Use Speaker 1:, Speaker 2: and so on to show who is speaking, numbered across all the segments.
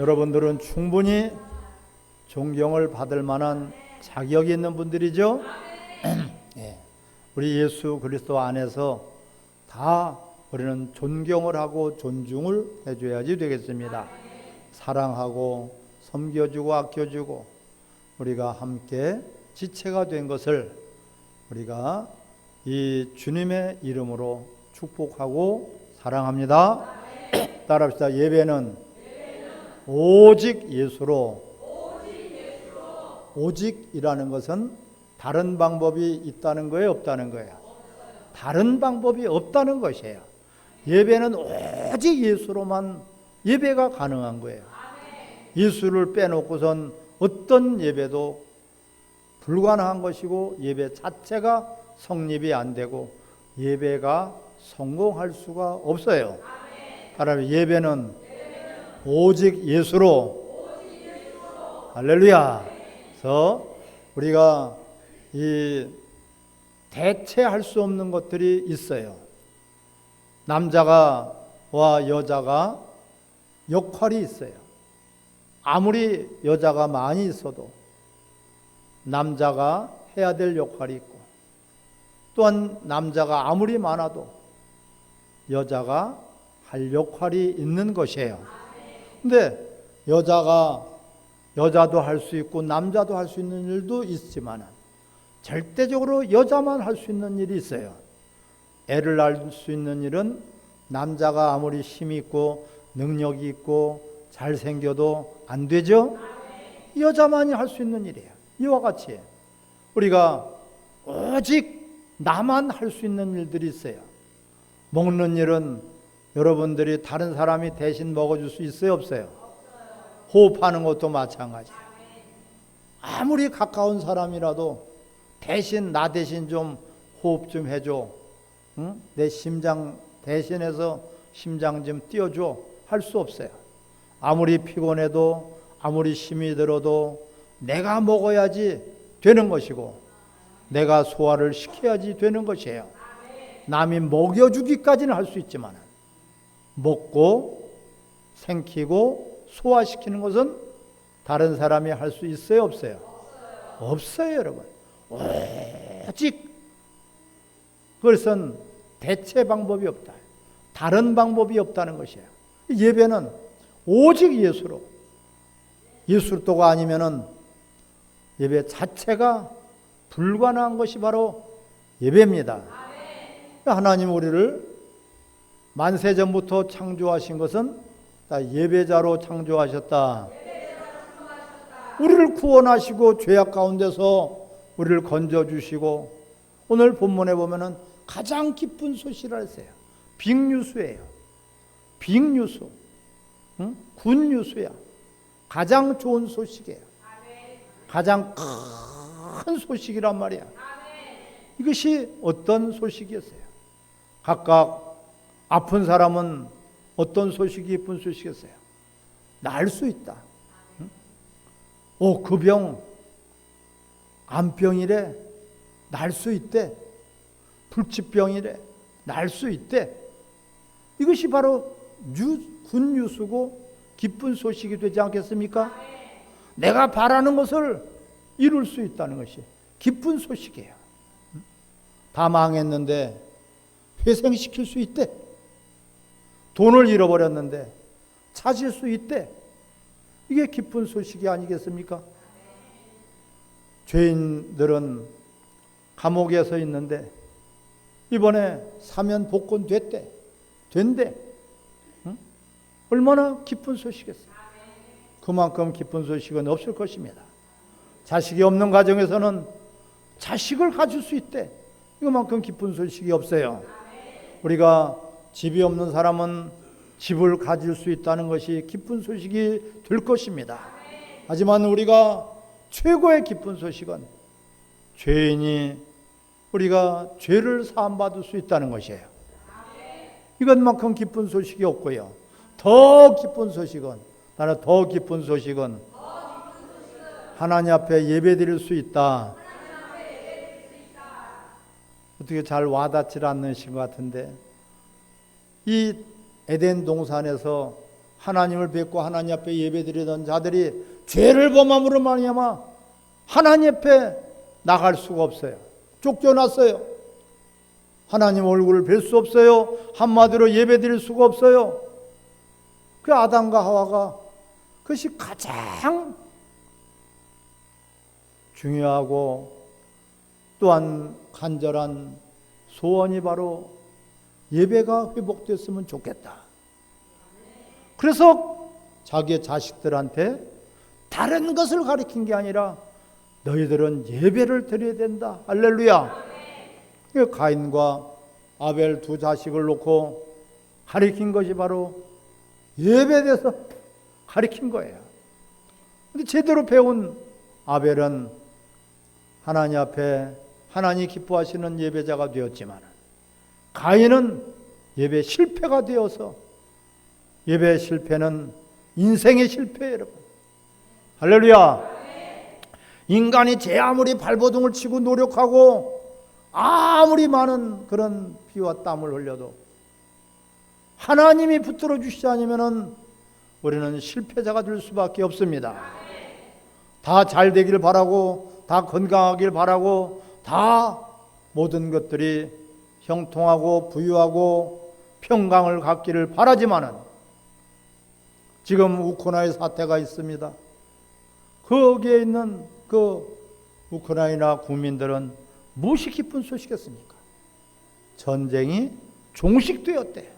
Speaker 1: 여러분들은 충분히 존경을 받을 만한 자격이 있는 분들이죠. 예. 우리 예수 그리스도 안에서 다 우리는 존경을 하고 존중을 해줘야지 되겠습니다. 사랑하고 섬겨주고 아껴주고 우리가 함께 지체가 된 것을 우리가 이 주님의 이름으로 축복하고 사랑합니다. 따라합시다. 예배는 오직 예수로. 오직이라는 것은 다른 방법이 있다는 거예요, 없다는 거예요? 다른 방법이 없다는 것이에요. 예배는 오직 예수로만 예배가 가능한 거예요. 예수를 빼놓고선 어떤 예배도 불가능한 것이고 예배 자체가 성립이 안 되고 예배가 성공할 수가 없어요. 따라서 예배는 오직 예수로. 할렐루야. 그래서 우리가 이 대체할 수 없는 것들이 있어요. 남자가 와 여자가 역할이 있어요. 아무리 여자가 많이 있어도 남자가 해야 될 역할이 있고, 또한 남자가 아무리 많아도 여자가 할 역할이 있는 것이에요. 근데 여자도 할 수 있고 남자도 할 수 있는 일도 있지만 절대적으로 여자만 할 수 있는 일이 있어요. 애를 낳을 수 있는 일은 남자가 아무리 힘이 있고 능력이 있고 잘생겨도 안 되죠. 여자만이 할 수 있는 일이에요. 이와 같이 우리가 오직 나만 할 수 있는 일들이 있어요. 먹는 일은 여러분들이 다른 사람이 대신 먹어줄 수 있어요, 없어요? 호흡하는 것도 마찬가지예요. 아무리 가까운 사람이라도 나 대신 좀 호흡 좀 해줘. 응? 내 심장 대신해서 심장 좀 띄워줘. 할 수 없어요. 아무리 피곤해도 아무리 힘이 들어도 내가 먹어야지 되는 것이고 내가 소화를 시켜야지 되는 것이에요. 남이 먹여주기까지는 할 수 있지만 먹고 생기고 소화시키는 것은 다른 사람이 할 수 있어요, 없어요? 없어요, 여러분. 오직 그것은 대체 방법이 없다. 다른 방법이 없다는 것이에요. 예배는 오직 예수로. 예수로가 아니면은 예배 자체가 불가능한 것이 바로 예배입니다. 하나님 우리를 만세전부터 창조하신 것은 다 예배자로 창조하셨다. 우리를 구원하시고 죄악 가운데서 우리를 건져주시고 오늘 본문에 보면은 가장 기쁜 소식이라 했어요. 빅뉴스예요. 빅뉴스. 응? 굿뉴스야. 가장 좋은 소식이에요. 가장 큰 소식이란 말이야. 이것이 어떤 소식이었어요? 각각 아픈 사람은 어떤 소식이 기쁜 소식이었어요? 나을 수 있다. 응? 그 병 암병이래. 날 수 있대. 불치병이래. 날 수 있대. 이것이 바로 굿뉴스고 기쁜 소식이 되지 않겠습니까? 내가 바라는 것을 이룰 수 있다는 것이 기쁜 소식이에요. 다 망했는데 회생시킬 수 있대. 돈을 잃어버렸는데 찾을 수 있대. 이게 기쁜 소식이 아니겠습니까? 죄인들은 감옥에서 있는데 이번에 사면 복권 된대. 응? 얼마나 기쁜 소식이겠어요. 그만큼 기쁜 소식은 없을 것입니다. 자식이 없는 가정에서는 자식을 가질 수 있대. 이만큼 기쁜 소식이 없어요. 우리가 집이 없는 사람은 집을 가질 수 있다는 것이 기쁜 소식이 될 것입니다. 하지만 우리가 최고의 기쁜 소식은 죄인이 우리가 죄를 사함받을 수 있다는 것이에요. 이것만큼 기쁜 소식이 없고요. 더 기쁜 소식은 하나님 앞에 예배드릴 수 있다. 어떻게 잘 와닿지 않으신 것 같은데 이 에덴 동산에서 하나님을 뵙고 하나님 앞에 예배드리던 자들이 죄를 범함으로 말미암아 하나님 앞에 나갈 수가 없어요. 쫓겨났어요. 하나님 얼굴을 뵐 수 없어요. 한마디로 예배드릴 수가 없어요. 그 아담과 하와가 그것이 가장 중요하고 또한 간절한 소원이 바로 예배가 회복됐으면 좋겠다. 그래서 자기의 자식들한테 다른 것을 가르친 게 아니라 너희들은 예배를 드려야 된다. 할렐루야. 가인과 아벨 두 자식을 놓고 가르친 것이 바로 예배에 대해서 가르친 거예요. 근데 제대로 배운 아벨은 하나님 앞에 하나님 기뻐하시는 예배자가 되었지만 가인은 예배 실패가 되어서 예배 실패는 인생의 실패예요, 여러분. 할렐루야. 인간이 제 아무리 발버둥을 치고 노력하고 아무리 많은 그런 피와 땀을 흘려도 하나님이 붙들어 주시지 않으면 우리는 실패자가 될 수밖에 없습니다. 다 잘 되길 바라고 다 건강하길 바라고 다 모든 것들이 형통하고 부유하고 평강을 갖기를 바라지만은 지금 우크라이나 사태가 있습니다. 거기에 있는 그 우크라이나 국민들은 무엇이 기쁜 소식이겠습니까? 전쟁이 종식되었대.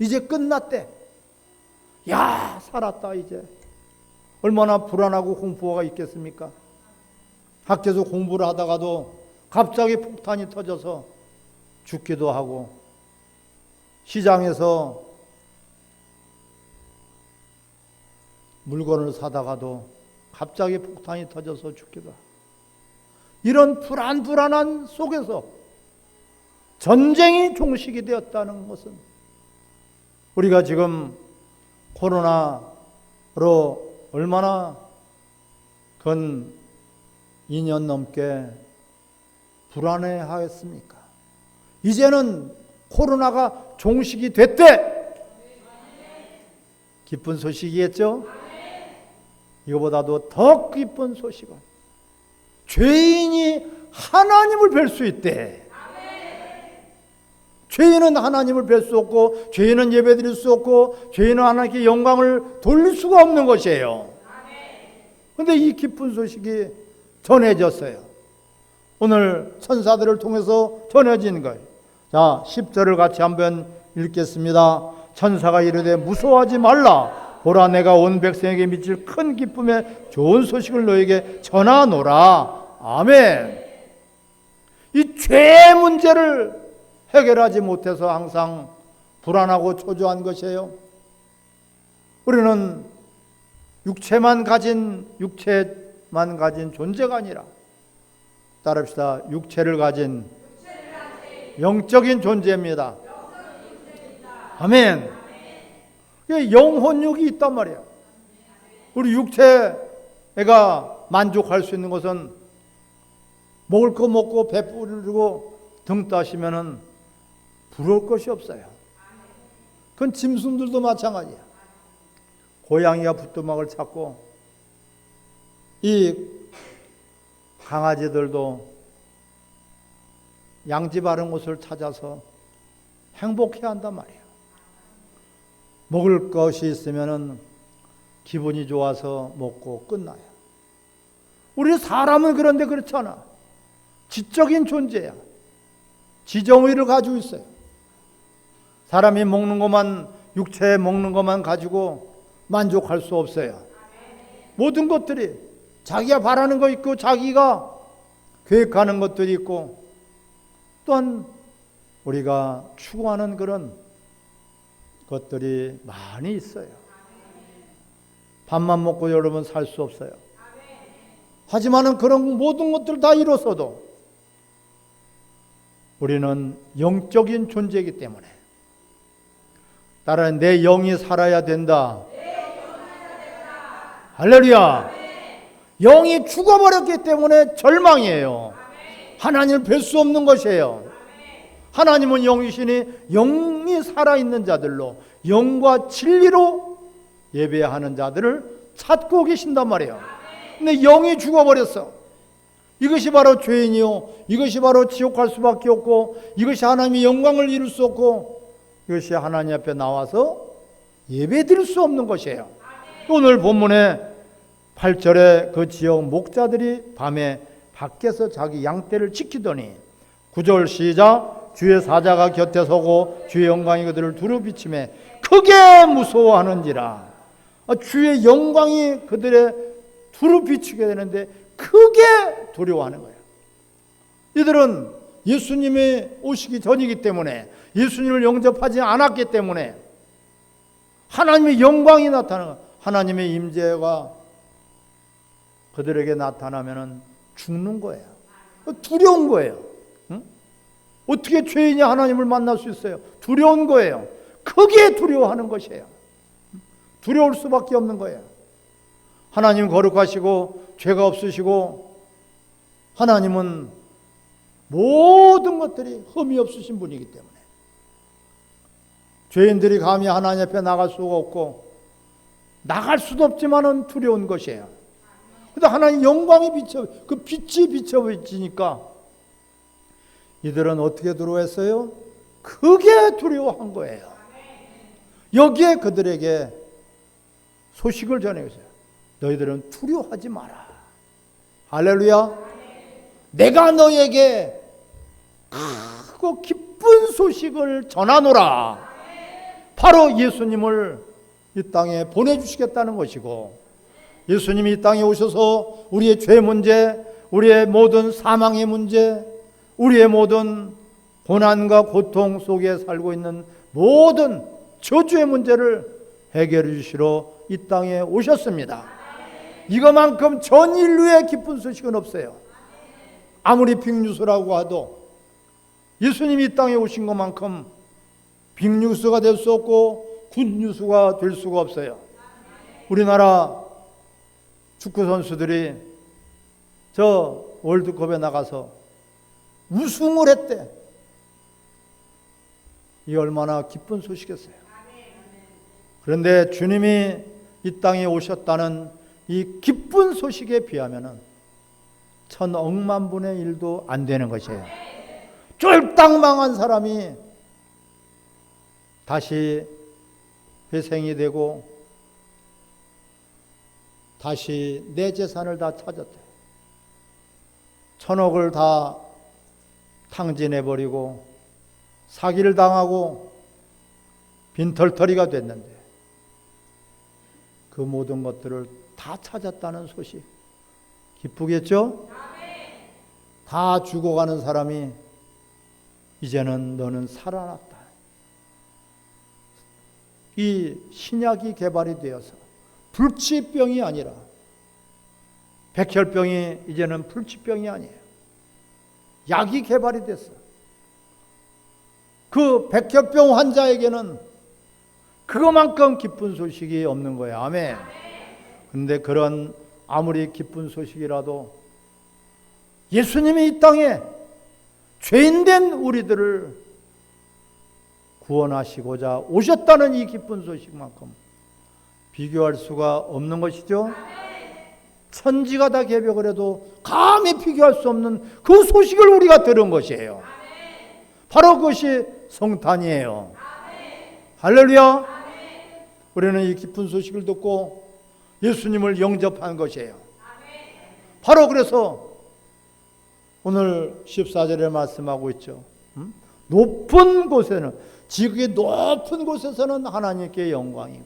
Speaker 1: 이제 끝났대. 야, 살았다 이제. 얼마나 불안하고 공포가 있겠습니까? 학교에서 공부를 하다가도 갑자기 폭탄이 터져서 죽기도 하고, 시장에서 물건을 사다가도 갑자기 폭탄이 터져서 죽기도 하고, 이런 불안한 속에서 전쟁이 종식이 되었다는 것은 우리가 지금 코로나로 얼마나 근 2년 넘게 불안해하였습니까? 이제는 코로나가 종식이 됐대. 기쁜 소식이겠죠? 이거보다도 더 기쁜 소식은 죄인이 하나님을 뵐 수 있대. 죄인은 하나님을 뵐 수 없고, 죄인은 예배드릴 수 없고, 죄인은 하나님께 영광을 돌릴 수가 없는 것이에요. 그런데 이 기쁜 소식이 전해졌어요. 오늘 천사들을 통해서 전해진 거예요. 자, 10절을 같이 한번 읽겠습니다. 천사가 이르되 무서워하지 말라. 보라, 내가 온 백성에게 미칠 큰 기쁨의 좋은 소식을 너에게 전하노라. 아멘. 이 죄의 문제를 해결하지 못해서 항상 불안하고 초조한 것이에요. 우리는 육체만 가진 존재가 아니라, 따릅시다, 육체를 가진 영적인 존재입니다. 아멘. 영혼육이 있단 말이에요. 우리 육체가 만족할 수 있는 것은 먹을 거 먹고 배부르고 등 따시면은 부러울 것이 없어요. 그건 짐승들도 마찬가지야. 고양이가 부뚜막을 찾고 이 강아지들도 양지 바른 곳을 찾아서 행복해한단 말이에요. 먹을 것이 있으면은 기분이 좋아서 먹고 끝나요. 우리 사람은 그런데 그렇잖아. 지적인 존재야. 지정의를 가지고 있어요. 사람이 먹는 것만, 육체 먹는 것만 가지고 만족할 수 없어요. 모든 것들이 자기가 바라는 거 있고, 자기가 계획하는 것들이 있고, 또한 우리가 추구하는 그런 것들이 많이 있어요. 밥만 먹고 여러분 살 수 없어요. 하지만은 그런 모든 것들 다 이뤘어도 우리는 영적인 존재이기 때문에, 따라 내 영이 살아야 된다. 할렐루야. 영이 죽어버렸기 때문에 절망이에요. 하나님을 뵐 수 없는 것이에요. 하나님은 영이시니 영이 살아있는 자들로 영과 진리로 예배하는 자들을 찾고 계신단 말이에요. 근데 영이 죽어버렸어. 이것이 바로 죄인이요, 이것이 바로 지옥 갈 수밖에 없고, 이것이 하나님의 영광을 이룰 수 없고, 이것이 하나님 앞에 나와서 예배 드릴 수 없는 것이에요. 오늘 본문에 8절에 그 지역 목자들이 밤에 밖에서 자기 양떼를 지키더니, 9절 시작, 주의 사자가 곁에 서고 주의 영광이 그들을 두루 비치매 크게 무서워하는지라. 주의 영광이 그들의 두루 비치게 되는데 크게 두려워하는 거예요. 이들은 예수님이 오시기 전이기 때문에, 예수님을 영접하지 않았기 때문에 하나님의 영광이 나타나는, 하나님의 임재가 그들에게 나타나면 죽는 거예요. 두려운 거예요. 응? 어떻게 죄인이 하나님을 만날 수 있어요? 두려운 거예요. 크게 두려워하는 것이에요. 두려울 수밖에 없는 거예요. 하나님 거룩하시고 죄가 없으시고, 하나님은 모든 것들이 흠이 없으신 분이기 때문에 죄인들이 감히 하나님 앞에 나갈 수가 없고, 나갈 수도 없지만은 두려운 것이에요. 근데 하나님 영광이 그 빛이 비춰지니까 이들은 어떻게 두려워했어요? 크게 두려워한 거예요. 여기에 그들에게 소식을 전해주세요. 너희들은 두려워하지 마라. 할렐루야. 내가 너에게 크고 기쁜 소식을 전하노라. 바로 예수님을 이 땅에 보내주시겠다는 것이고, 예수님이 이 땅에 오셔서 우리의 죄 문제, 우리의 모든 사망의 문제, 우리의 모든 고난과 고통 속에 살고 있는 모든 저주의 문제를 해결해 주시러 이 땅에 오셨습니다. 이것만큼 전 인류의 기쁜 소식은 없어요. 아무리 빅뉴스라고 해도 예수님이 이 땅에 오신 것만큼 빅뉴스가 될 수 없고 굿뉴스가 될 수가 없어요. 우리나라 축구 선수들이 저 월드컵에 나가서 우승을 했대. 이 얼마나 기쁜 소식이겠어요. 그런데 주님이 이 땅에 오셨다는 이 기쁜 소식에 비하면은 1000억만 분의 1도 안 되는 것이에요. 쫄딱 망한 사람이 다시 회생이 되고 다시 내 재산을 다 찾았대. 1000억을 다 탕진해버리고 사기를 당하고 빈털터리가 됐는데 그 모든 것들을 다 찾았다는 소식, 기쁘겠죠? 다 죽어가는 사람이 이제는 너는 살아났다. 이 신약이 개발이 되어서 불치병이 아니라, 백혈병이 이제는 불치병이 아니에요. 약이 개발이 됐어. 그 백혈병 환자에게는 그거만큼 기쁜 소식이 없는 거예요. 아멘. 근데 그런 아무리 기쁜 소식이라도 예수님이 이 땅에 죄인된 우리들을 구원하시고자 오셨다는 이 기쁜 소식만큼 비교할 수가 없는 것이죠. 천지가 다 개벽을 해도 감히 비교할 수 없는 그 소식을 우리가 들은 것이에요. 바로 그것이 성탄이에요. 할렐루야. 우리는 이 기쁜 소식을 듣고 예수님을 영접한 것이에요. 바로 그래서 오늘 14절에 말씀하고 있죠. 높은 곳에는, 지극히 높은 곳에서는 하나님께 영광이고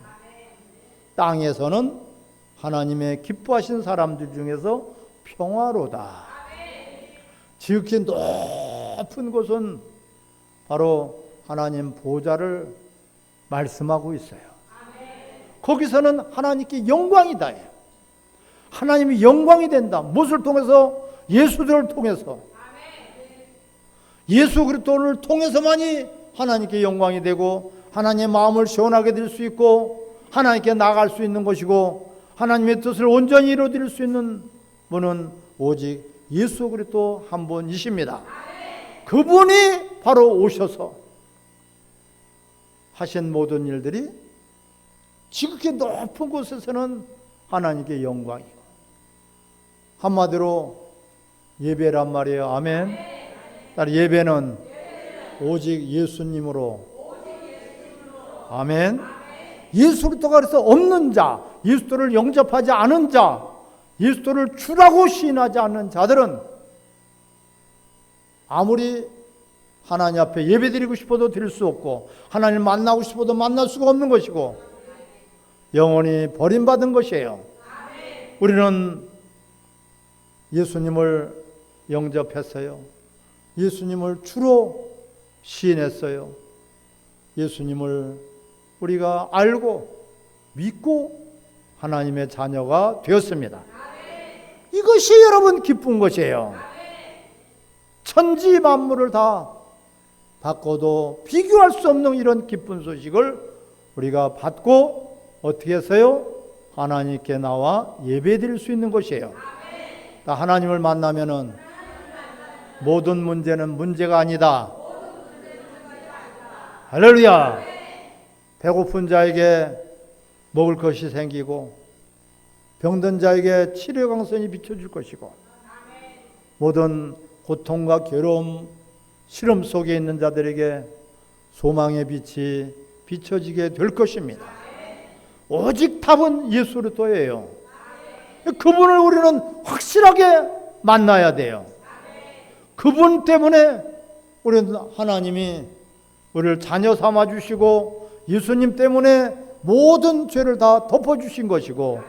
Speaker 1: 땅에서는 하나님의 기뻐하신 사람들 중에서 평화로다. 지극히 높은 곳은 바로 하나님 보좌를 말씀하고 있어요. 거기서는 하나님께 영광이다. 하나님이 영광이 된다. 무엇을 통해서? 예수들을 통해서. 예수 그리스도를 통해서만이 하나님께 영광이 되고 하나님의 마음을 시원하게 될 수 있고 하나님께 나아갈 수 있는 것이고, 하나님의 뜻을 온전히 이루어드릴 수 있는 분은 오직 예수 그리스도 한 분이십니다. 그분이 바로 오셔서 하신 모든 일들이 지극히 높은 곳에서는 하나님께 영광이고, 한마디로 예배란 말이에요. 아멘. 예배는 오직 예수님으로. 아멘. 예수로부터가 그래서 없는 자, 예수를 영접하지 않은 자, 예수를 주라고 시인하지 않는 자들은 아무리 하나님 앞에 예배드리고 싶어도 드릴 수 없고, 하나님 만나고 싶어도 만날 수가 없는 것이고, 영원히 버림받은 것이에요. 우리는 예수님을 영접했어요. 예수님을 주로 시인했어요. 예수님을 우리가 알고 믿고 하나님의 자녀가 되었습니다. 이것이 여러분 기쁜 것이에요. 천지 만물을 다 바꿔도 비교할 수 없는 이런 기쁜 소식을 우리가 받고 어떻게 했어요? 하나님께 나와 예배드릴 수 있는 것이에요. 하나님을 만나면은 모든 문제는 문제가 아니다. 할렐루야. 배고픈 자에게 먹을 것이 생기고, 병든 자에게 치료 강선이 비춰줄 것이고, 모든 고통과 괴로움, 시름 속에 있는 자들에게 소망의 빛이 비춰지게 될 것입니다. 오직 답은 예수 그리스도예요. 그분을 우리는 확실하게 만나야 돼요. 그분 때문에 우리는 하나님이 우리를 자녀 삼아 주시고, 예수님 때문에 모든 죄를 다 덮어주신 것이고,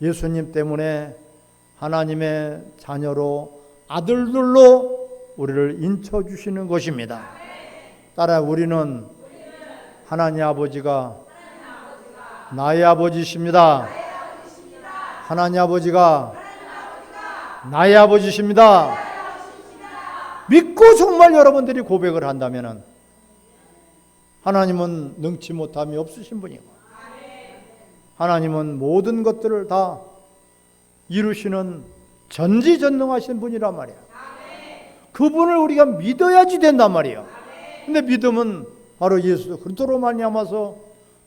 Speaker 1: 예수님 때문에 하나님의 자녀로, 아들들로 우리를 인쳐주시는 것입니다. 따라 우리는 하나님 아버지가 나의 아버지십니다. 하나님 아버지가 나의 아버지십니다. 믿고 정말 여러분들이 고백을 한다면 하나님은 능치 못함이 없으신 분이고, 하나님은 모든 것들을 다 이루시는 전지전능하신 분이란 말이에요. 그분을 우리가 믿어야지 된단 말이에요. 근데 믿음은 바로 예수 그리스도로 말미암아서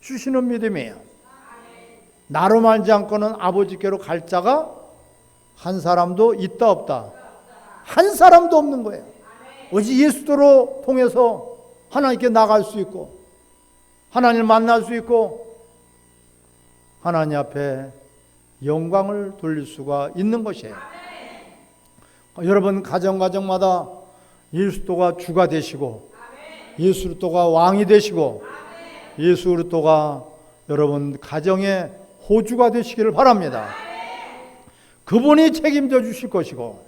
Speaker 1: 주시는 믿음이에요. 나로 말지 않고는 아버지께로 갈 자가 한 사람도 있다 없다? 한 사람도 없는 거예요. 오직 예수로 통해서 하나님께 나갈 수 있고, 하나님을 만날 수 있고, 하나님 앞에 영광을 돌릴 수가 있는 것이에요. 여러분 가정마다 예수 그리스도가 주가 되시고, 예수 그리스도가 왕이 되시고, 예수 그리스도가 여러분 가정의 호주가 되시기를 바랍니다. 그분이 책임져 주실 것이고,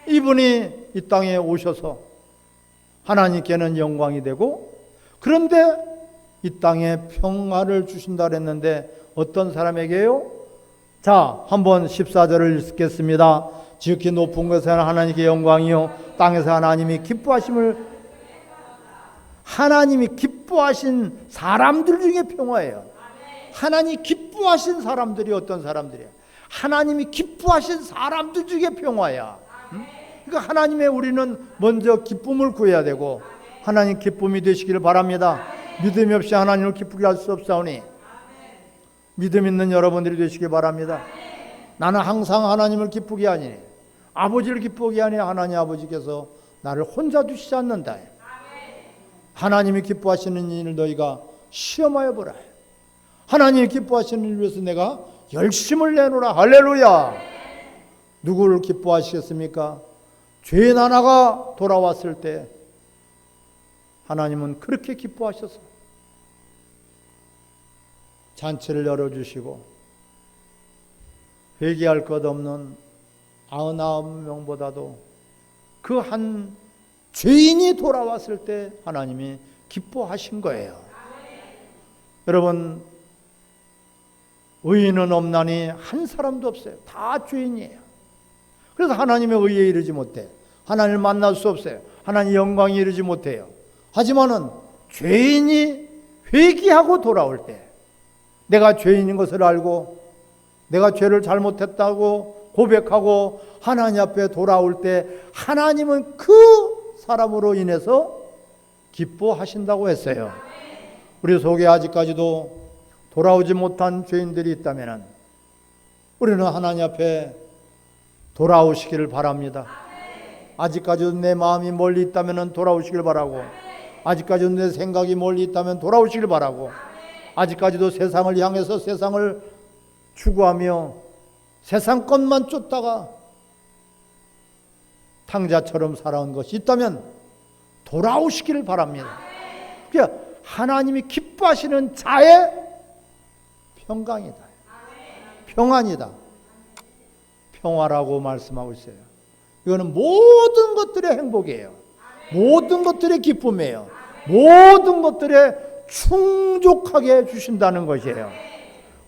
Speaker 1: 이분이 이 땅에 오셔서 하나님께는 영광이 되고, 그런데 이 땅에 평화를 주신다 그랬는데 어떤 사람에게요? 자, 한번 14절을 읽겠습니다. 지극히 높은 곳에는 하나님께 영광이요, 땅에서 하나님이 기뻐하심을, 하나님이 기뻐하신 사람들 중에 평화예요. 하나님이 기뻐하신 사람들이 어떤 사람들이에요? 하나님이 기뻐하신 사람들 중에 평화야. 그러니까 하나님의 우리는 먼저 기쁨을 구해야 되고, 하나님 기쁨이 되시기를 바랍니다. 믿음이 없이 하나님을 기쁘게 할 수 없사오니 믿음 있는 여러분들이 되시기 바랍니다. 나는 항상 하나님을 기쁘게 하니, 아버지를 기쁘게 하니 하나님 아버지께서 나를 혼자 두시지 않는다. 하나님이 기뻐하시는 일을 너희가 시험하여 보라. 하나님이 기뻐하시는 일을 위해서 내가 열심을 내놓으라. 할렐루야. 누구를 기뻐하시겠습니까? 죄인 하나가 돌아왔을 때 하나님은 그렇게 기뻐하셔서 잔치를 열어주시고, 회개할 것 없는 99명보다도 그 한 죄인이 돌아왔을 때 하나님이 기뻐하신 거예요. 여러분, 의인은 없나니 한 사람도 없어요. 다 죄인이에요. 그래서 하나님의 의에 이르지 못해. 하나님을 만날 수 없어요. 하나님의 영광에 이르지 못해요. 하지만은 죄인이 회개하고 돌아올 때, 내가 죄인인 것을 알고 내가 죄를 잘못했다고 고백하고 하나님 앞에 돌아올 때 하나님은 그 사람으로 인해서 기뻐하신다고 했어요. 우리 속에 아직까지도 돌아오지 못한 죄인들이 있다면 우리는 하나님 앞에 돌아오시기를 바랍니다. 아직까지도 내 마음이 멀리 있다면 돌아오시길 바라고, 아직까지도 내 생각이 멀리 있다면 돌아오시길 바라고, 아직까지도 세상을 향해서 세상을 추구하며 세상 것만 쫓다가 탕자처럼 살아온 것이 있다면 돌아오시기를 바랍니다. 그러니까 하나님이 기뻐하시는 자의 평강이다, 평안이다, 평화라고 말씀하고 있어요. 이거는 모든 것들의 행복이에요. 모든 것들의 기쁨이에요. 모든 것들에 충족하게 주신다는 것이에요.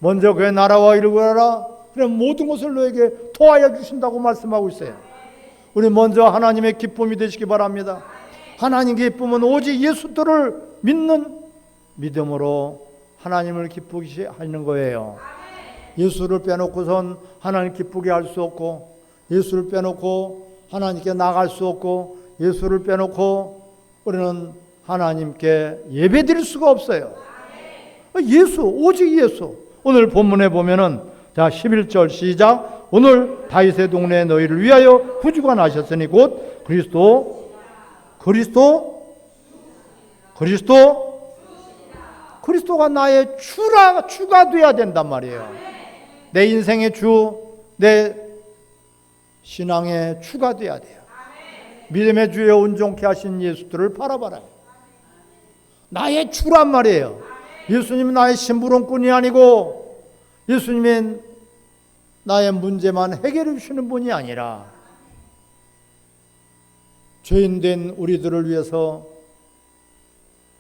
Speaker 1: 먼저 그의 나라와 이를 구하라. 그럼 모든 것을 너에게 더하여 주신다고 말씀하고 있어요. 우리 먼저 하나님의 기쁨이 되시기 바랍니다. 하나님의 기쁨은 오직 예수들을 믿는 믿음으로 하나님을 기쁘게 하는 거예요. 예수를 빼놓고선 하나님 기쁘게 할 수 없고, 예수를 빼놓고 하나님께 나갈 수 없고, 예수를 빼놓고 우리는 하나님께 예배 드릴 수가 없어요. 예수, 오직 예수. 오늘 본문에 보면은 자 11절 시작. 오늘 다윗의 동네에 너희를 위하여 구주가 나셨으니 곧 그리스도가 나의 주가 돼야 된단 말이에요. 내 인생의 주, 내 신앙의 주가 돼야 돼요. 믿음의 주여 온전케 하신 예수들을 바라봐라. 나의 주란 말이에요. 예수님은 나의 심부름꾼이 아니고 예수님은 나의 문제만 해결해 주시는 분이 아니라 죄인된 우리들을 위해서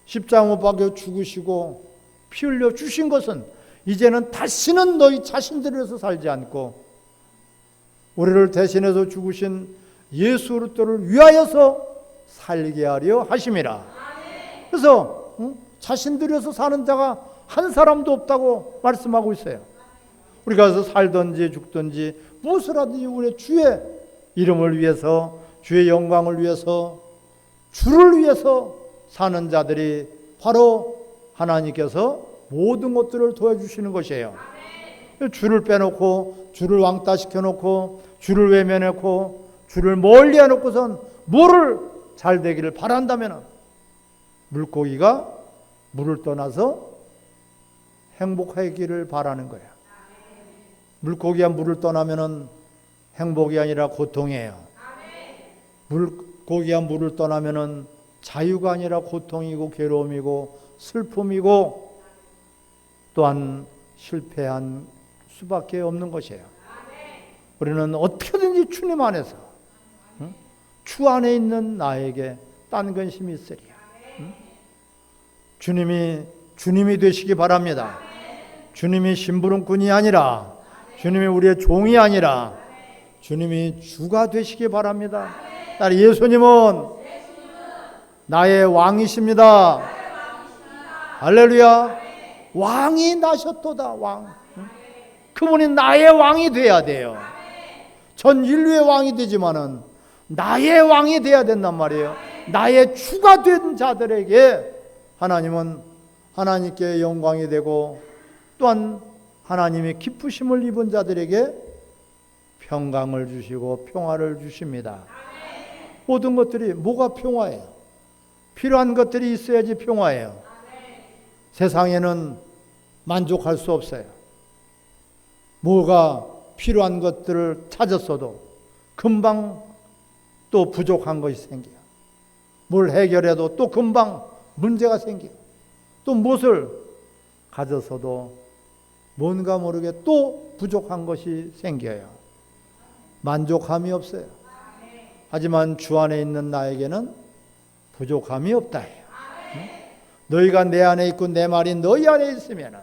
Speaker 1: 십자가 못 박혀 죽으시고 피 흘려 주신 것은 이제는 다시는 너희 자신들을 위해서 살지 않고 우리를 대신해서 죽으신 예수 그리스도를 위하여서 살게 하려 하심이라. 그래서 자신들을 위해서 사는 자가 한 사람도 없다고 말씀하고 있어요. 우리가 살든지 죽든지 무엇을 하든지 우리 주의 이름을 위해서, 주의 영광을 위해서, 주를 위해서 사는 자들이 바로 하나님께서 모든 것들을 도와주시는 것이에요. 주를 빼놓고 주를 왕따 시켜놓고 주를 외면해놓고 주를 멀리 해놓고선 뭐를 잘 되기를 바란다면 물고기가 물을 떠나서 행복하기를 바라는 거예요. 물고기가 물을 떠나면은 행복이 아니라 고통이에요. 물고기가 물을 떠나면은 자유가 아니라 고통이고 괴로움이고 슬픔이고 또한 실패한 수밖에 없는 것이에요. 우리는 어떻게든지 주님 안에서 주 안에 있는 나에게 딴 근심이 있으리야. 주님이 되시기 바랍니다. 주님이 심부름꾼이 아니라, 주님이 우리의 종이 아니라 주님이 주가 되시기 바랍니다. 예수님은 나의 왕이십니다. 할렐루야. 왕이 나셨도다. 왕. 그분이 나의 왕이 돼야 돼요. 전 인류의 왕이 되지만은 나의 왕이 돼야 된단 말이에요. 나의 주가 된 자들에게 하나님은 하나님께 영광이 되고 또한 하나님의 기쁘심을 입은 자들에게 평강을 주시고 평화를 주십니다. 모든 것들이 뭐가 평화예요? 필요한 것들이 있어야지 평화예요. 세상에는 만족할 수 없어요. 뭐가 필요한 것들을 찾았어도 금방 또 부족한 것이 생겨요. 뭘 해결해도 또 금방 문제가 생겨요. 또 무엇을 가졌어도 뭔가 모르게 또 부족한 것이 생겨요. 만족함이 없어요. 하지만 주 안에 있는 나에게는 부족함이 없다. 너희가 내 안에 있고 내 말이 너희 안에 있으면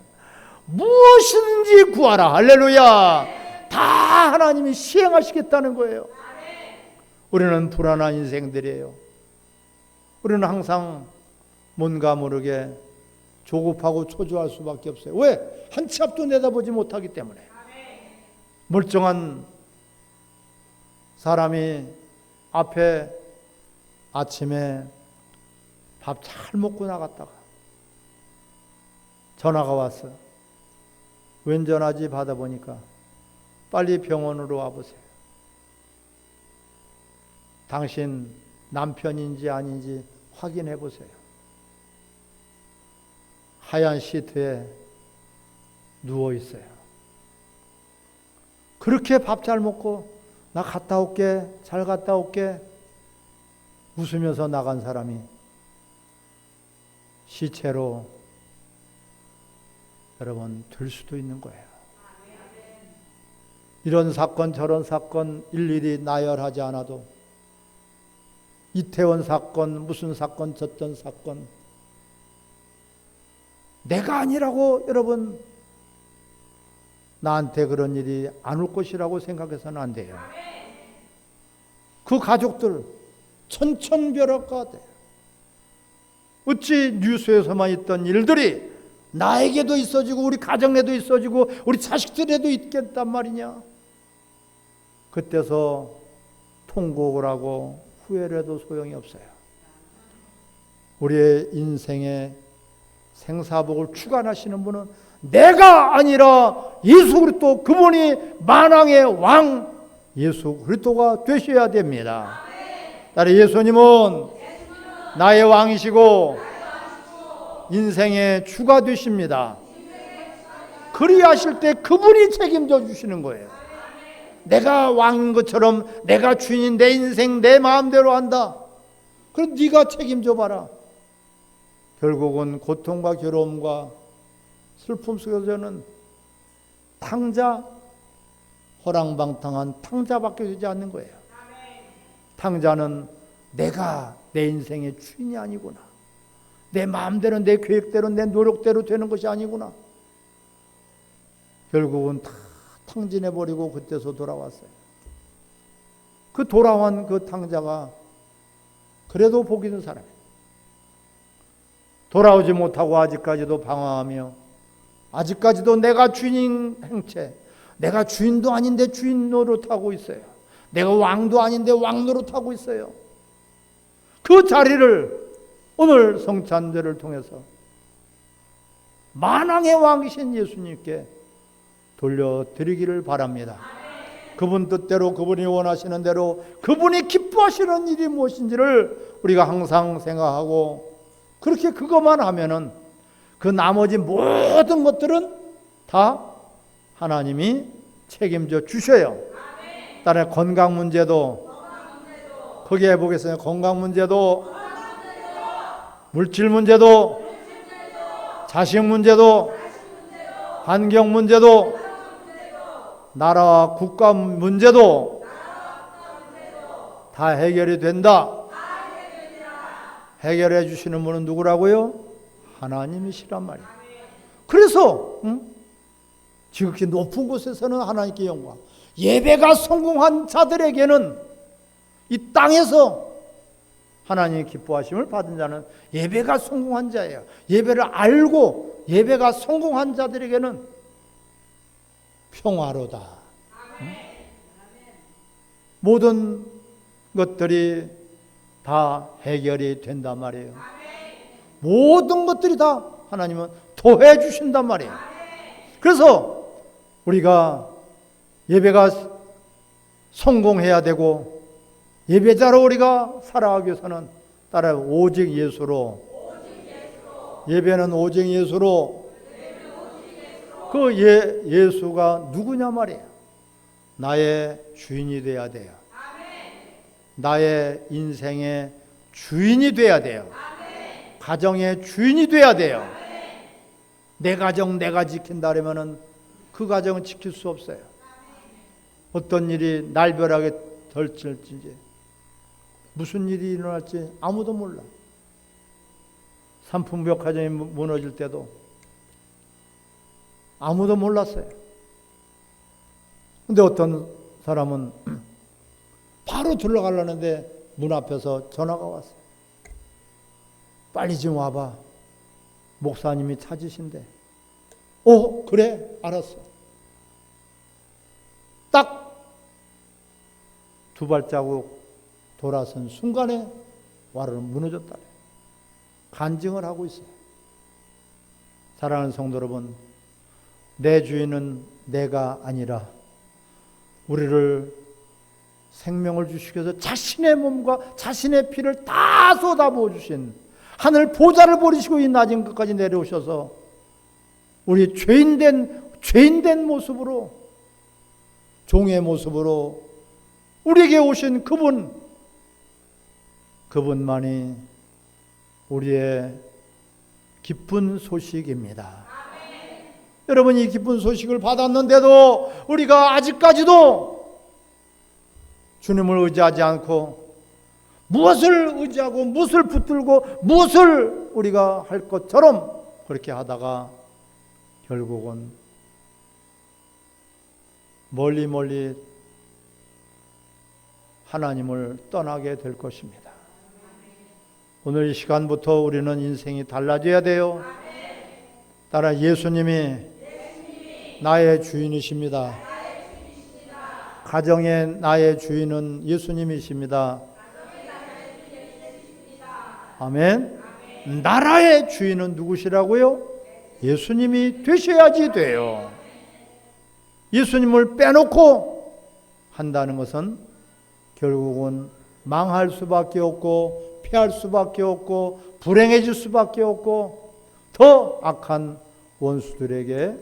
Speaker 1: 무엇이든지 구하라. 할렐루야. 다 하나님이 시행하시겠다는 거예요. 우리는 불안한 인생들이에요. 우리는 항상 뭔가 모르게 조급하고 초조할 수밖에 없어요. 왜? 한 치 앞도 내다보지 못하기 때문에. 멀쩡한 사람이 앞에 아침에 밥 잘 먹고 나갔다가 전화가 왔어요. 웬 전화지 받아보니까 빨리 병원으로 와보세요. 당신 남편인지 아닌지 확인해 보세요. 하얀 시트에 누워 있어요. 그렇게 밥 잘 먹고 나 갔다 올게, 잘 갔다 올게 웃으면서 나간 사람이 시체로 여러분 될 수도 있는 거예요. 이런 사건 저런 사건 일일이 나열하지 않아도 이태원 사건 무슨 사건 저떤 사건 내가 아니라고 여러분 나한테 그런 일이 안 올 것이라고 생각해서는 안 돼요. 그 가족들 천천벼락 같아요. 어찌 뉴스에서만 있던 일들이 나에게도 있어지고 우리 가정에도 있어지고 우리 자식들에도 있겠단 말이냐. 그때서 통곡을 하고 후회를 해도 소용이 없어요. 우리의 인생에 생사복을 주관하시는 분은 내가 아니라 예수 그리스도, 그분이 만왕의 왕 예수 그리스도가 되셔야 됩니다. 따라 예수님은 나의 왕이시고 인생의 주가 되십니다. 그리하실 때 그분이 책임져 주시는 거예요. 내가 왕인 것처럼 내가 주인인 내 인생 내 마음대로 한다. 그럼 네가 책임져 봐라. 결국은 고통과 괴로움과 슬픔 속에서는 탕자, 허랑방탕한 탕자밖에 되지 않는 거예요. 탕자는 내가 내 인생의 주인이 아니구나. 내 마음대로 내 계획대로 내 노력대로 되는 것이 아니구나. 결국은 다 탕진해버리고 그때서 돌아왔어요. 그 돌아온 그 탕자가 그래도 복 있는 사람이에요. 돌아오지 못하고 아직까지도 방황하며 아직까지도 내가 주인인 행체, 내가 주인도 아닌데 주인 노릇하고 있어요. 내가 왕도 아닌데 왕 노릇하고 있어요. 그 자리를 오늘 성찬제를 통해서 만왕의 왕이신 예수님께 돌려드리기를 바랍니다. 그분 뜻대로 그분이 원하시는 대로 그분이 기뻐하시는 일이 무엇인지를 우리가 항상 생각하고 그렇게 그것만 하면은 그 나머지 모든 것들은 다 하나님이 책임져 주셔요. 따라 건강 문제도 거기에 보겠습니다. 건강 문제도 물질 문제도 자식 문제도 환경 문제도 나라와 국가 문제도 다 해결이 된다. 해결해 주시는 분은 누구라고요? 하나님이시란 말이에요. 그래서 지극히 높은 곳에서는 하나님께 영광, 예배가 성공한 자들에게는 이 땅에서 하나님의 기뻐하심을 받은 자는 예배가 성공한 자예요. 예배를 알고 예배가 성공한 자들에게는 평화로다. 모든 것들이 다 해결이 된단 말이에요. 모든 것들이 다 하나님은 더해 주신단 말이에요. 그래서 우리가 예배가 성공해야 되고 예배자로 우리가 살아가기 위해서는 따라 오직 예수로, 예배는 오직 예수로, 그 예수가 누구냐 말이에요. 나의 주인이 돼야 돼요. 나의 인생의 주인이 돼야 돼요. 가정의 주인이 돼야 돼요. 내 가정 내가 지킨다 그러면은 그 가정은 지킬 수 없어요. 어떤 일이 날벼락에 덜칠지, 무슨 일이 일어날지 아무도 몰라. 삼풍벽 가정이 무너질 때도 아무도 몰랐어요. 근데 어떤 사람은 바로 들어가려는데 문 앞에서 전화가 왔어요. 빨리 좀 와봐. 목사님이 찾으신대. 그래, 알았어. 딱 두 발자국 돌아선 순간에 와르르 무너졌다. 간증을 하고 있어요. 사랑하는 성도 여러분, 내 주인은 내가 아니라 우리를 생명을 주시기 위해서 자신의 몸과 자신의 피를 다 쏟아부어 주신 하늘 보좌를 버리시고 이 낮은 것까지 내려오셔서 우리 죄인된 모습으로, 종의 모습으로 우리에게 오신 그분만이 우리의 기쁜 소식입니다. 여러분, 이 기쁜 소식을 받았는데도 우리가 아직까지도 주님을 의지하지 않고 무엇을 의지하고 무엇을 붙들고 무엇을 우리가 할 것처럼 그렇게 하다가 결국은 멀리 하나님을 떠나게 될 것입니다. 오늘 이 시간부터 우리는 인생이 달라져야 돼요. 따라 예수님이 나의 주인이십니다. 가정의 나의 주인은 예수님이십니다. 아멘. 나라의 주인은 누구시라고요? 예수님이 되셔야지 돼요. 예수님을 빼놓고 한다는 것은 결국은 망할 수밖에 없고 패할 수밖에 없고 불행해질 수밖에 없고 더 악한 원수들에게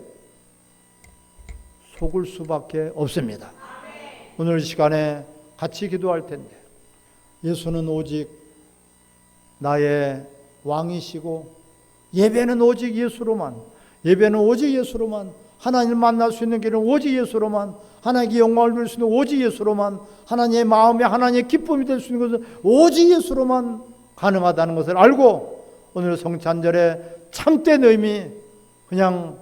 Speaker 1: 속을 수밖에 없습니다. 오늘 시간에 같이 기도할 텐데 예수는 오직 나의 왕이시고 예배는 오직 예수로만, 하나님을 만날 수 있는 길은 오직 예수로만, 하나님께 영광을 누릴 수 있는 오직 예수로만, 하나님의 마음에 하나님의 기쁨이 될 수 있는 것은 오직 예수로만 가능하다는 것을 알고 오늘 성탄절의 참된 의미, 그냥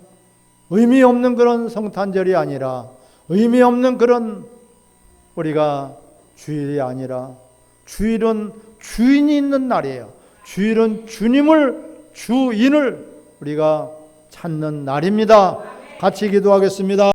Speaker 1: 의미 없는 그런 성탄절이 아니라 의미 없는 그런 우리가 주일이 아니라 주일은 주인이 있는 날이에요. 주일은 주인을 우리가 찾는 날입니다. 같이 기도하겠습니다.